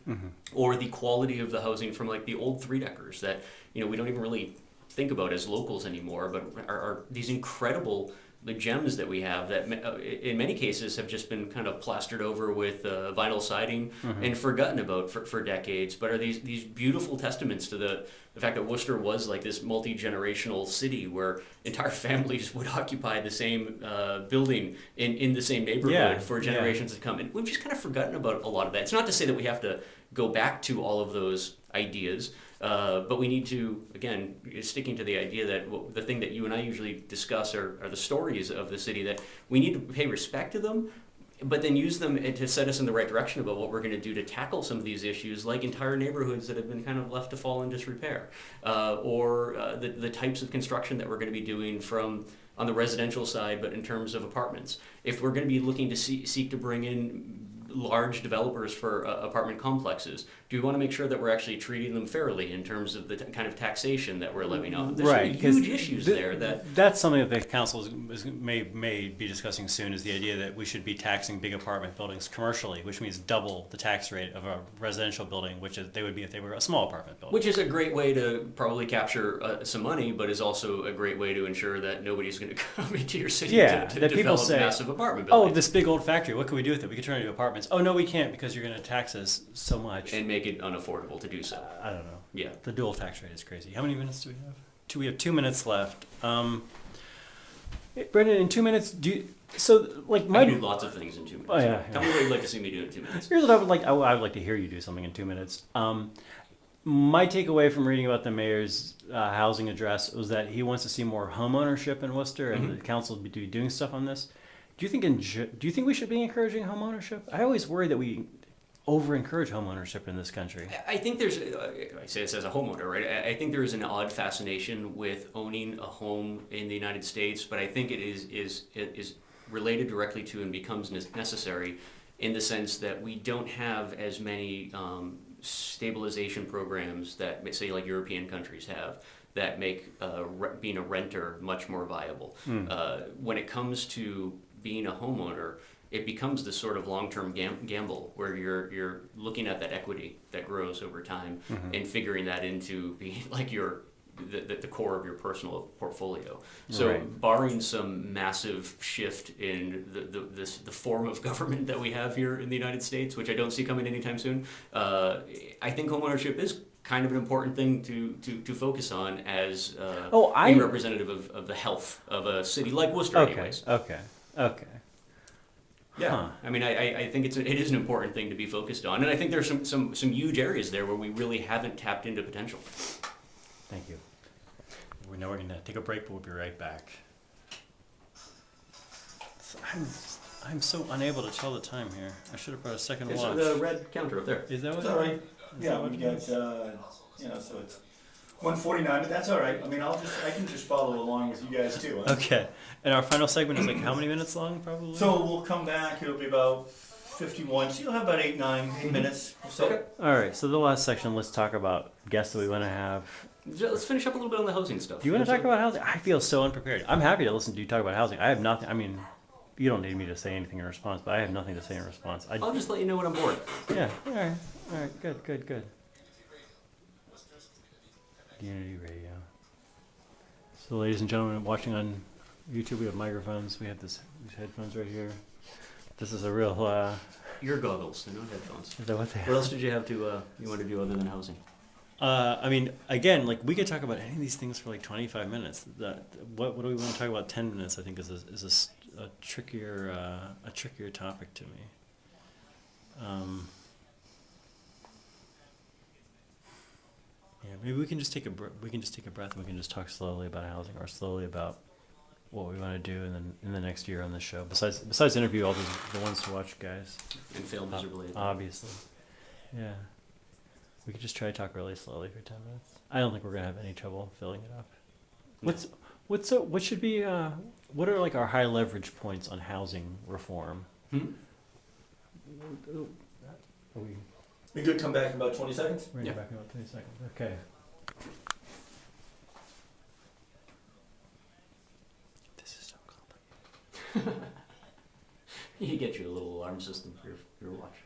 or the quality of the housing from like the old three-deckers that we don't even really think about as locals anymore, but are these incredible the gems that we have that in many cases have just been kind of plastered over with vinyl siding and forgotten about for decades, but are these beautiful testaments to the fact that Worcester was like this multi-generational city where entire families would occupy the same building in the same neighborhood for generations to come. And we've just kind of forgotten about a lot of that. It's not to say that we have to go back to all of those ideas, but we need to, again, sticking to the idea that the thing that you and I usually discuss are the stories of the city, that we need to pay respect to them, but then use them to set us in the right direction about what we're going to do to tackle some of these issues, like entire neighborhoods that have been kind of left to fall in disrepair, or the types of construction that we're going to be doing on the residential side, but in terms of apartments. If we're going to be looking to seek to bring in large developers for apartment complexes, do we want to make sure that we're actually treating them fairly in terms of the kind of taxation that we're levying on? There's huge issues there. That's something that the council may be discussing soon, is the idea that we should be taxing big apartment buildings commercially, which means double the tax rate of a residential building, which they would be if they were a small apartment building. Which is a great way to probably capture some money, but is also a great way to ensure that nobody's going to come into your city to develop massive apartment buildings. Oh, this big old factory, what can we do with it? We could turn it into apartments. Oh, no, we can't, because you're going to tax us so much. And make it unaffordable to do so. I don't know. Yeah. The dual tax rate is crazy. How many minutes do we have? We have 2 minutes left. Brendan, in 2 minutes, I do lots of things in 2 minutes. Oh, yeah. Tell me what you'd like to see me do in 2 minutes. Here's what I would like. I would like to hear you do something in 2 minutes. My takeaway from reading about the mayor's housing address was that he wants to see more home ownership in Worcester, and the council will be doing stuff on this. Do you think do you think we should be encouraging home ownership? I always worry that we over encourage home ownership in this country. I think there's, I say this as a homeowner, right? I think there is an odd fascination with owning a home in the United States, but I think it is related directly to and becomes necessary in the sense that we don't have as many stabilization programs that, say, like European countries have, that make being a renter much more viable. When it comes to being a homeowner, it becomes this sort of long-term gamble where you're looking at that equity that grows over time and figuring that into being like the core of your personal portfolio. So barring some massive shift in the form of government that we have here in the United States, which I don't see coming anytime soon, I think homeownership is kind of an important thing to focus on as being representative of the health of a city like Worcester anyways. Okay. Yeah, Huh. I mean, I think it is an important thing to be focused on, and I think there's some huge areas there where we really haven't tapped into potential. Thank you. We know we're going to take a break, but we'll be right back. I'm so unable to tell the time here. I should have brought a second watch. So the red counter up there. Is that what? That's all right. Is Yeah, that what we it got, is? so it's 1:49, but that's all right. I mean, I can just follow along with you guys too. Huh? Okay. And our final segment is like how many minutes long, probably? So we'll come back. It'll be about 51. So you'll have about 8 minutes. So. Okay. All right. So the last section, let's talk about guests that we want to have. Let's finish up a little bit on the housing stuff. Do you want to talk about housing? I feel so unprepared. I'm happy to listen to you talk about housing. I have nothing. I mean, you don't need me to say anything in response, but I have nothing to say in response. I'll just let you know when I'm bored. Yeah. All right. Good. Unity Radio. So, ladies and gentlemen, watching on YouTube, we have microphones. We have these headphones right here. This is a real. Ear goggles, they're not headphones. Is that what they What else did you have to you want to do other than housing? I mean, again, like we could talk about any of these things for like 25 minutes. What do we want to talk about? 10 minutes, I think, is a trickier topic to me. Yeah, maybe we can just take a breath and we can just talk slowly about housing or slowly about what we want to do in the next year on this show. Besides interview all the ones to watch guys. And fail miserably. Obviously, yeah. We could just try to talk really slowly for 10 minutes. I don't think we're gonna have any trouble filling it up. What are like our high leverage points on housing reform? Are we? We could come back in about 20 seconds. We're Yeah. back in about 20 seconds. Okay. This is so complicated. You get you a little alarm system for your watch.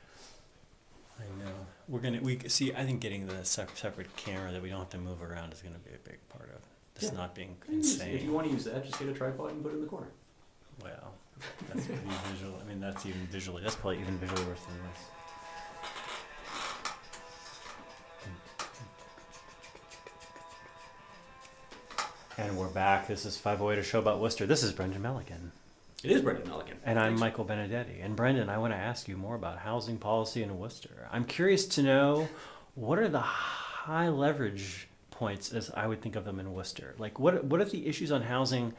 I know. I think getting the separate camera that we don't have to move around is gonna be a big part of this not being insane. If you want to use that, just get a tripod and put it in the corner. Well, that's pretty visual. I mean, that's probably even visually worse than this. And we're back. This is 508, a show about Worcester. This is Brendan Milligan. It is Brendan Milligan. And I'm Thanks. Michael Benedetti. And Brendan, I want to ask you more about housing policy in Worcester. I'm curious to know, what are the high leverage points, as I would think of them, in Worcester? Like, what are the issues on housing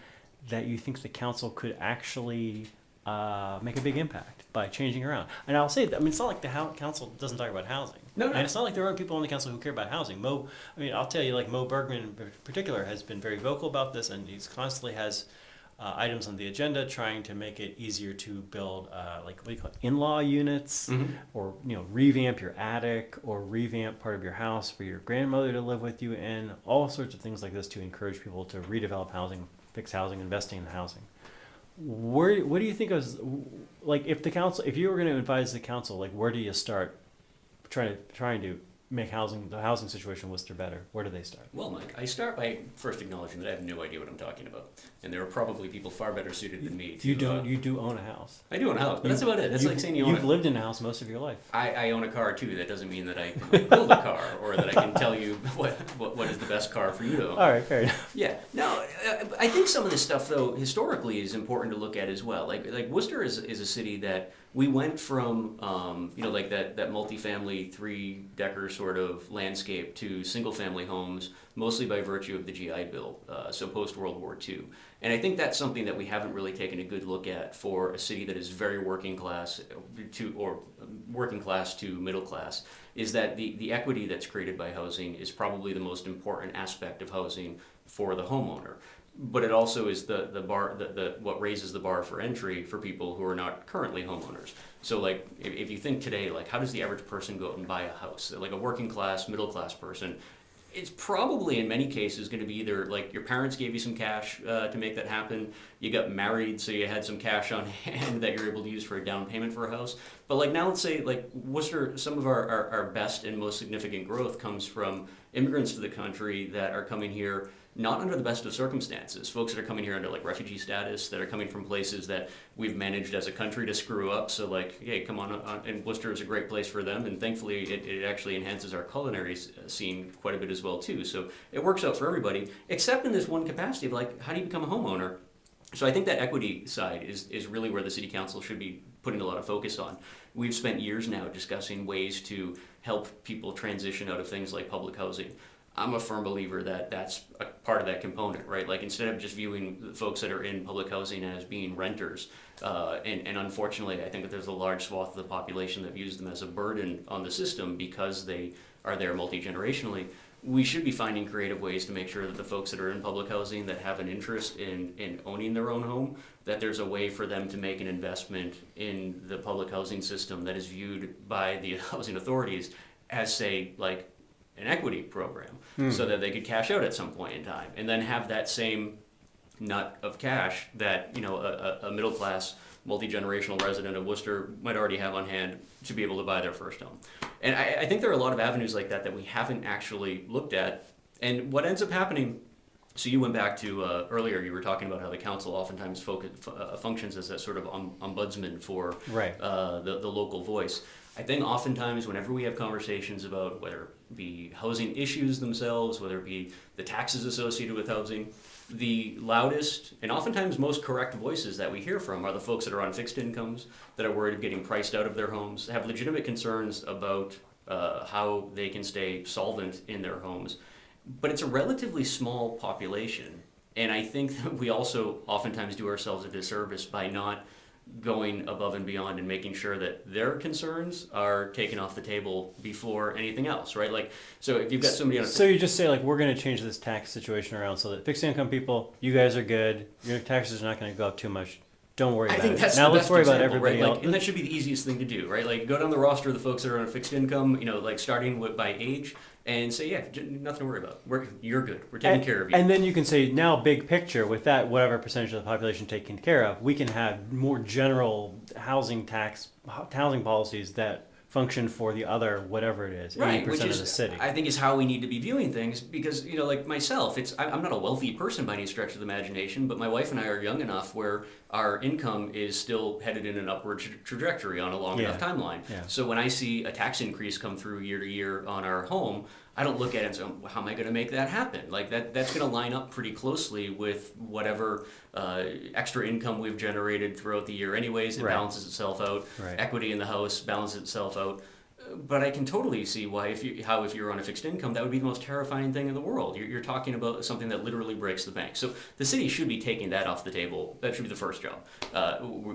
that you think the council could actually make a big impact by changing around? And I'll say, it's not like the council doesn't talk about housing. No. And it's not like there aren't people on the council who care about housing. I'll tell you, like Mo Bergman in particular has been very vocal about this, and he's constantly has items on the agenda trying to make it easier to build, in-law units, or revamp your attic, or revamp part of your house for your grandmother to live with you in. All sorts of things like this to encourage people to redevelop housing, fix housing, investing in housing. What do you think is, like, if you were going to advise the council, like, where do you start trying to make the housing situation in Worcester better? Where do they start? Well, Mike, I start by first acknowledging that I have no idea what I'm talking about, and there are probably people far better suited than me. You do own a house. I do own a house, but that's about it. That's like saying you've lived in a house most of your life. I own a car too. That doesn't mean that I can build a car or that I can tell you what is the best car for you to own. All right, fair enough. Yeah, no, I think some of this stuff though historically is important to look at as well. Like Worcester is a city that we went from like that multifamily 3-decker sort of landscape to single family homes, mostly by virtue of the GI Bill, so post World War II. And I think that's something that we haven't really taken a good look at for a city that is very working class to middle class, is that the equity that's created by housing is probably the most important aspect of housing for the homeowner. But it also is the bar, what raises the bar for entry for people who are not currently homeowners. So like if you think today, like how does the average person go out and buy a house? Like a working class, middle class person, it's probably in many cases going to be either like your parents gave you some cash to make that happen, you got married so you had some cash on hand that you're able to use for a down payment for a house. But like now let's say like Worcester, some of our best and most significant growth comes from immigrants to the country that are coming here not under the best of circumstances. Folks that are coming here under like refugee status, that are coming from places that we've managed as a country to screw up. So like, hey, come on, and Worcester is a great place for them. And thankfully it actually enhances our culinary scene quite a bit as well too. So it works out for everybody, except in this one capacity of like, how do you become a homeowner? So I think that equity side is really where the city council should be putting a lot of focus on. We've spent years now discussing ways to help people transition out of things like public housing. I'm a firm believer that that's a part of that component, right? Like instead of just viewing the folks that are in public housing as being renters, and unfortunately I think that there's a large swath of the population that views them as a burden on the system because they are there multi-generationally. We should be finding creative ways to make sure that the folks that are in public housing that have an interest in owning their own home, that there's a way for them to make an investment in the public housing system that is viewed by the housing authorities as, say, like an equity program, so that they could cash out at some point in time and then have that same nut of cash that a middle class multi-generational resident of Worcester might already have on hand to be able to buy their first home. And I think there are a lot of avenues like that we haven't actually looked at. And what ends up happening, so you went back to earlier, you were talking about how the council oftentimes functions as that sort of ombudsman for Right. The local voice. I think oftentimes whenever we have conversations about whether it be housing issues themselves, whether it be the taxes associated with housing, the loudest and oftentimes most correct voices that we hear from are the folks that are on fixed incomes, that are worried of getting priced out of their homes, have legitimate concerns about how they can stay solvent in their homes. But it's a relatively small population. And I think that we also oftentimes do ourselves a disservice by not going above and beyond and making sure that their concerns are taken off the table before anything else, right? Like, so if you've got somebody on a... So you just say, like, we're going to change this tax situation around so that fixed income people, you guys are good, your taxes are not going to go up too much. Don't worry about it. Now let's worry about everybody else. Like, and that should be the easiest thing to do, right? Like, go down the roster of the folks that are on a fixed income, like starting by age, and say, yeah, nothing to worry about. You're good. We're taking care of you. And then you can say, now big picture, with that, whatever percentage of the population taken care of, we can have more general housing policies that function for the other, whatever it is, 80% of the city. I think is how we need to be viewing things because, like myself, I'm not a wealthy person by any stretch of the imagination, but my wife and I are young enough where our income is still headed in an upward trajectory on a long enough timeline. Yeah. So when I see a tax increase come through year to year on our home, I don't look at it and say, how am I going to make that happen? Like that's going to line up pretty closely with whatever extra income we've generated throughout the year anyways. It balances itself out. Right. Equity in the house balances itself out. But I can totally see why if you're on a fixed income, that would be the most terrifying thing in the world. You're talking about something that literally breaks the bank. So the city should be taking that off the table. That should be the first job.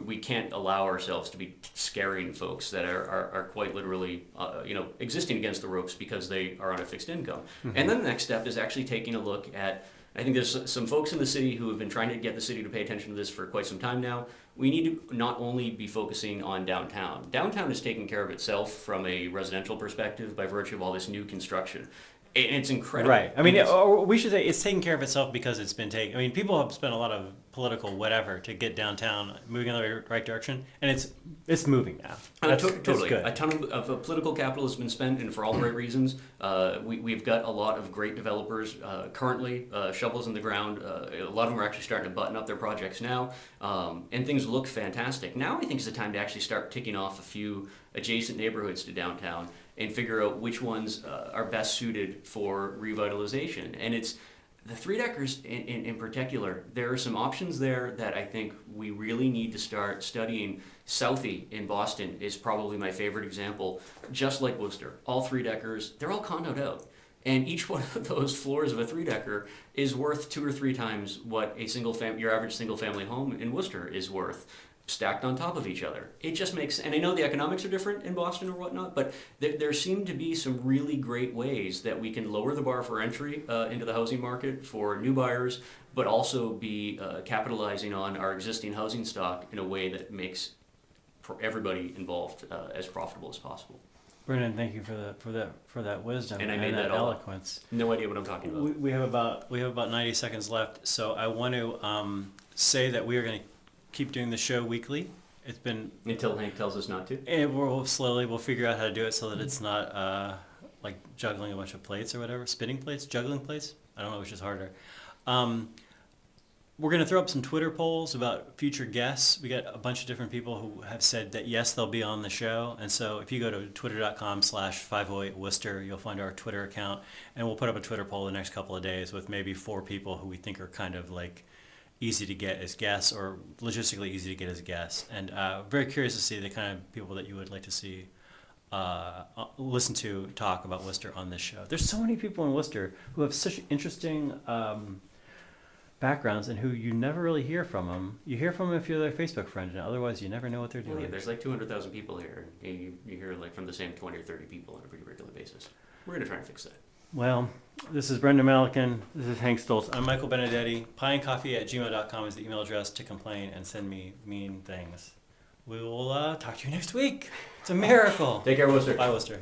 We can't allow ourselves to be scaring folks that are quite literally existing against the ropes because they are on a fixed income. Mm-hmm. And then the next step is actually taking a look at, I think there's some folks in the city who have been trying to get the city to pay attention to this for quite some time now. We need to not only be focusing on downtown. Downtown is taking care of itself from a residential perspective by virtue of all this new construction. And it's incredible. Right. I mean, we should say it's taking care of itself because it's been taken. I mean, people have spent a lot of political whatever to get downtown moving in the right direction, and it's moving now. Totally. Good. A ton of political capital has been spent, and for all the right reasons. We've got a lot of great developers currently, shovels in the ground. A lot of them are actually starting to button up their projects now, and things look fantastic. Now I think is the time to actually start ticking off a few adjacent neighborhoods to downtown and figure out which ones are best suited for revitalization. And the three-deckers in particular, there are some options there that I think we really need to start studying. Southie in Boston is probably my favorite example, just like Worcester. All three-deckers, they're all condoed out. And each one of those floors of a three-decker is worth 2 or 3 times what your average single-family home in Worcester is worth, stacked on top of each other. It just makes, and I know the economics are different in Boston or whatnot, but there seem to be some really great ways that we can lower the bar for entry into the housing market for new buyers, but also be capitalizing on our existing housing stock in a way that makes for everybody involved as profitable as possible. Brendan, thank you for that wisdom And I made that all up. eloquence. No idea what I'm talking about. We have about 90 seconds left, so I want to say that we are going to keep doing the show weekly. It's been Until Hank tells us not to. and we'll figure out how to do it so that it's not like juggling a bunch of plates or whatever, spinning plates, juggling plates. I don't know which is harder. We're going to throw up some Twitter polls about future guests. We got a bunch of different people who have said that yes, they'll be on the show. And so if you go to twitter.com/508Worcester, you'll find our Twitter account. And we'll put up a Twitter poll the next couple of days with maybe 4 people who we think are kind of like easy to get as guests or logistically easy to get as guests. And very curious to see the kind of people that you would like to see listen to talk about Worcester on this show. There's so many people in Worcester who have such interesting backgrounds and who you never really hear from them. You hear from them if you're their Facebook friend, and otherwise you never know what they're doing. Well, yeah, there's like 200,000 people here. You hear like from the same 20 or 30 people on a pretty regular basis. We're going to try and fix that. Well, this is Brendan Malikan. This is Hank Stoltz. I'm Michael Benedetti. pieandcoffee@gmail.com is the email address to complain and send me mean things. We will talk to you next week. It's a miracle. Take care, Worcester. Bye, Worcester.